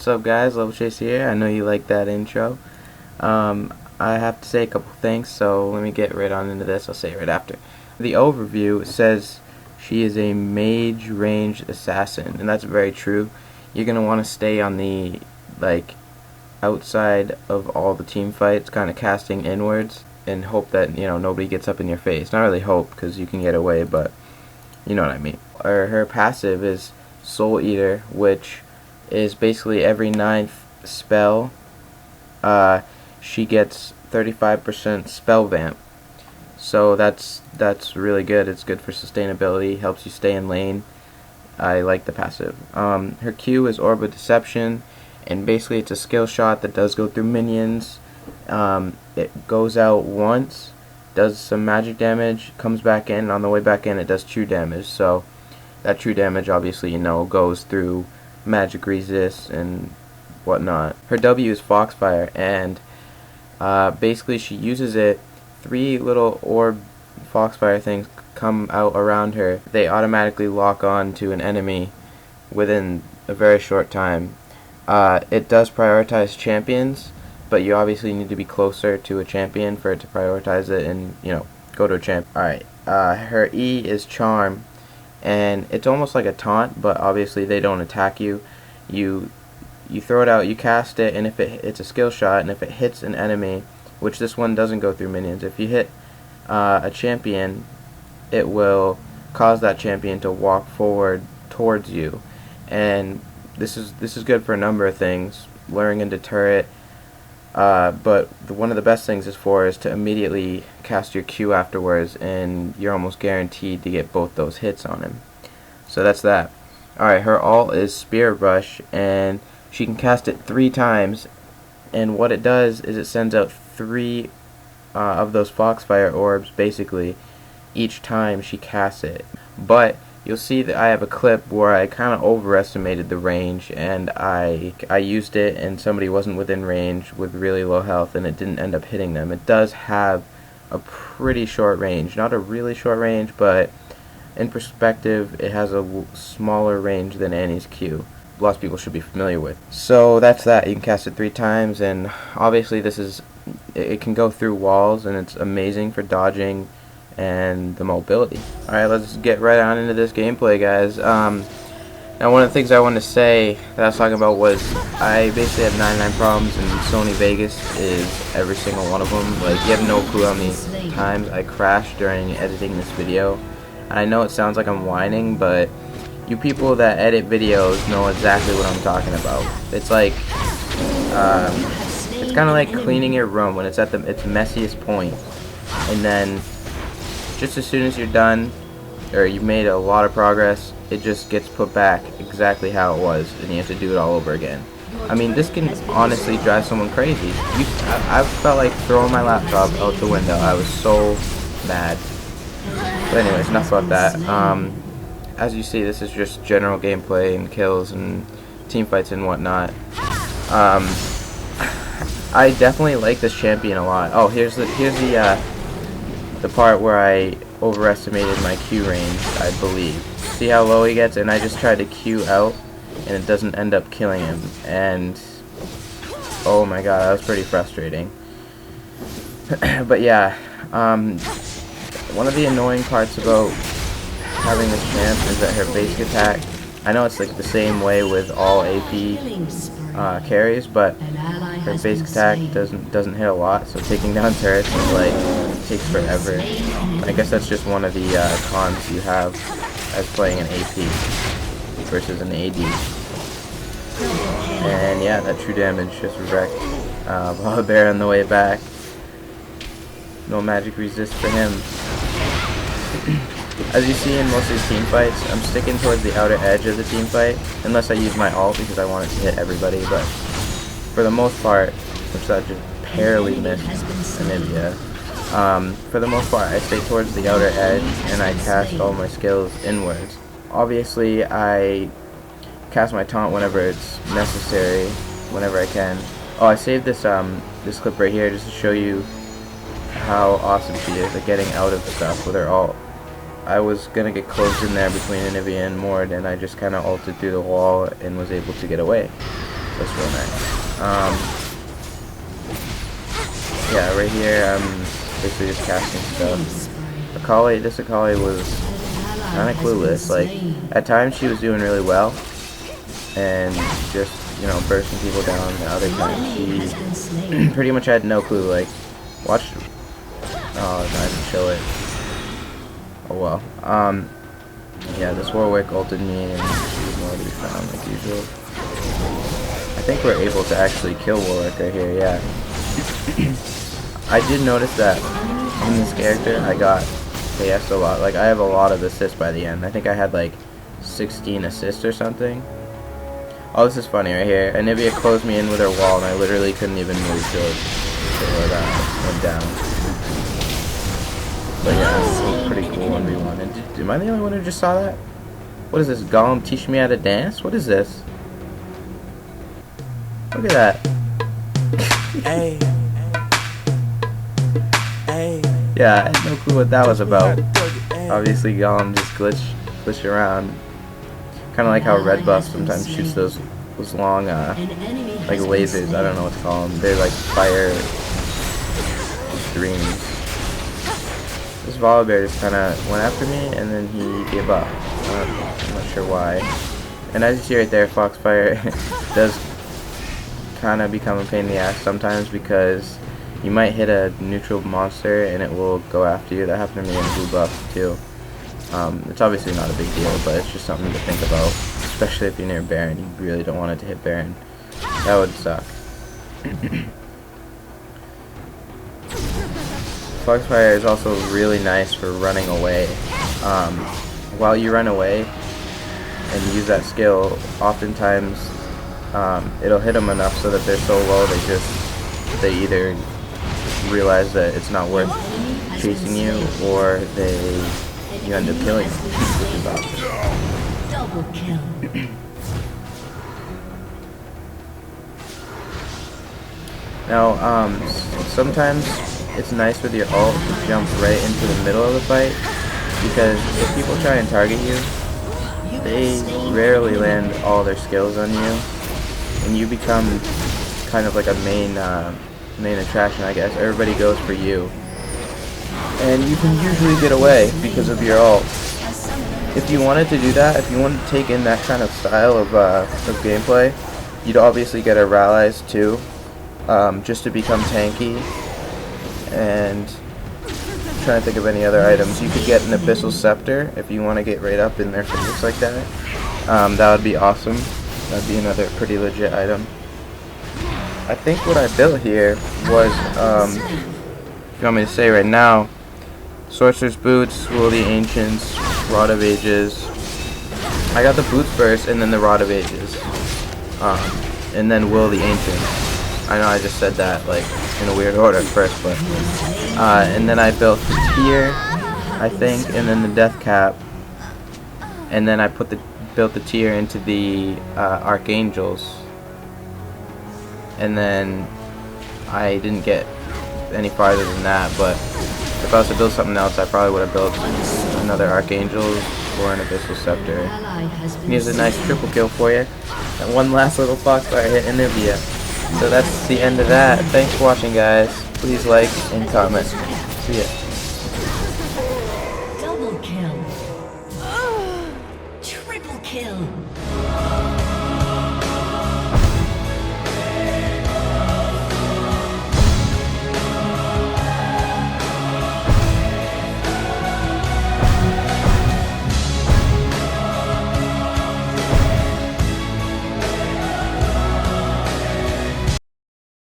What's up, guys? Level Chase here. I know you like that intro. I have to say a couple things, so let me get right on into this. I'll say it right after. The overview says she is a mage ranged assassin, and that's very true. You're gonna want to stay on the outside of all the team fights, kind of casting inwards, and hope that nobody gets up in your face. Not really hope, because you can get away, but you know what I mean. Her passive is Soul Eater, which is basically every 9th spell she gets 35% spell vamp. So that's really good. It's good for sustainability, helps you stay in lane. I like the passive. Her Q is Orb of Deception, and basically it's a skill shot that does go through minions. It goes out once, does some magic damage, comes back in, and on the way back in it does true damage. So that true damage obviously goes through magic resist and whatnot. Her W is Foxfire, and basically she uses it. 3 little orb Foxfire things come out around her. They automatically lock on to an enemy within a very short time. It does prioritize champions, but you obviously need to be closer to a champion for it to prioritize it and go to a champion. Alright, her E is Charm, and it's almost like a taunt, but obviously they don't attack you. You throw it out, you cast it, and if it's a skill shot, and if it hits an enemy, which this one doesn't go through minions, if you hit a champion, it will cause that champion to walk forward towards you. And this is good for a number of things, luring into turret, but one of the best things is to immediately cast your Q afterwards, and you're almost guaranteed to get both those hits on him. So that's that. Alright, her ult is Spear Rush, and she can cast it 3 times, and what it does is it sends out 3 of those Foxfire orbs basically each time she casts it. But you'll see that I have a clip where I kind of overestimated the range, and I used it and somebody wasn't within range with really low health, and it didn't end up hitting them. It does have a pretty short range, not a really short range, but in perspective it has a smaller range than Annie's Q. Lots of people should be familiar with. So that's that. You can cast it 3 times, and obviously it can go through walls, and it's amazing for dodging and the mobility. Alright, let's get right on into this gameplay, guys. Now one of the things I wanted to say that I was talking about was I basically have 99 problems, and Sony Vegas is every single one of them. Like, you have no clue how many times I crashed during editing this video. And I know it sounds like I'm whining, but you people that edit videos know exactly what I'm talking about. It's like it's kind of like cleaning your room when it's at its messiest point, and then just as soon as you're done, or you've made a lot of progress, it just gets put back exactly how it was, and you have to do it all over again. I mean, this can honestly drive someone crazy. I felt like throwing my laptop out the window. I was so mad. But anyways, enough about that. As you see, this is just general gameplay and kills and team fights and whatnot. I definitely like this champion a lot. Oh, here's the part where I overestimated my Q range, I believe. See how low he gets, and I just tried to Q out, and it doesn't end up killing him. And oh my god, that was pretty frustrating. But yeah, one of the annoying parts about having this champ is that her basic attack, I know it's like the same way with all AP carries, but her basic attack doesn't hit a lot, so taking down turrets is takes forever. I guess that's just one of the cons you have as playing an AP versus an AD. And yeah, that true damage just wrecked Bear on the way back. No magic resist for him. As you see in most of these team fights, I'm sticking towards the outer edge of the team fight, unless I use my ult because I want it to hit everybody, but for the most part, which I just barely missed Anivia, for the most part I stay towards the outer edge and I cast all my skills inwards. Obviously I cast my taunt whenever it's necessary, whenever I can. Oh, I saved this this clip right here just to show you how awesome she is at getting out of stuff with her ult. I was gonna get closed in there between Anivia and Mord, and I just kind of ulted through the wall and was able to get away. So That's real nice. Yeah, right here I'm basically just casting stuff. Akali, this Akali was kind of clueless. Like, at times she was doing really well and just, you know, bursting people down. The other times she pretty much had no clue. Like, watch. Oh, I didn't show it. Oh well. Yeah, this Warwick ulted me and she was nowhere to be found like usual. I think we're able to actually kill Warwick right here, yeah. I did notice that in this character I got KS a lot. Like, I have a lot of assists by the end. I think I had like 16 assists or something. Oh, this is funny right here. Anivia closed me in with her wall and I literally couldn't even move till that went down. But yeah, it was pretty cool 1v1. And am I the only one who just saw that? What is this? Gollum teaching me how to dance? What is this? Look at that. Hey. Hey. Yeah, I had no clue what that was about. Obviously, Gollum just glitch around. Kind of like how Red Buff sometimes shoots those long, like lasers. I don't know what to call them. They're like fire streams. This Volibear just kind of went after me, and then he gave up. I'm not sure why. And as you see right there, Foxfire does kind of become a pain in the ass sometimes because you might hit a neutral monster and it will go after you. That happened to me in Blue Buff too. It's obviously not a big deal, but it's just something to think about, especially if you're near Baron. You really don't want it to hit Baron. That would suck. Foxfire is also really nice for running away. While you run away and use that skill, oftentimes it'll hit them enough so that they're so low they either realize that it's not worth chasing you, or you end up killing them, which is awesome. Double kill. Now, sometimes it's nice with your ult to jump right into the middle of the fight, because if people try and target you, they rarely land all their skills on you, and you become kind of like a main attraction, I guess. Everybody goes for you, and you can usually get away because of your ult. If you wanted to do that, if you wanted to take in that kind of style of gameplay, you'd obviously get a Rallies too, just to become tanky. And I'm trying to think of any other items. You could get an Abyssal Scepter if you want to get right up in their face like that. That would be awesome. That'd be another pretty legit item. I think what I built here was, if you want me to say right now, Sorcerer's Boots, Will of the Ancients, Rod of Ages. I got the Boots first, and then the Rod of Ages. And then Will of the Ancients. I know I just said that like in a weird order at first, but and then I built the Tier, I think, and then the Death Cap, and then I built the Tier into the Archangels, and then I didn't get any farther than that. But if I was to build something else, I probably would have built another Archangel or an Abyssal Scepter. And here's a nice triple kill for you. And one last little Foxfire hit Anivia. So that's the end of that. Thanks for watching, guys. Please like and comment. See ya. Double kill. Triple kill.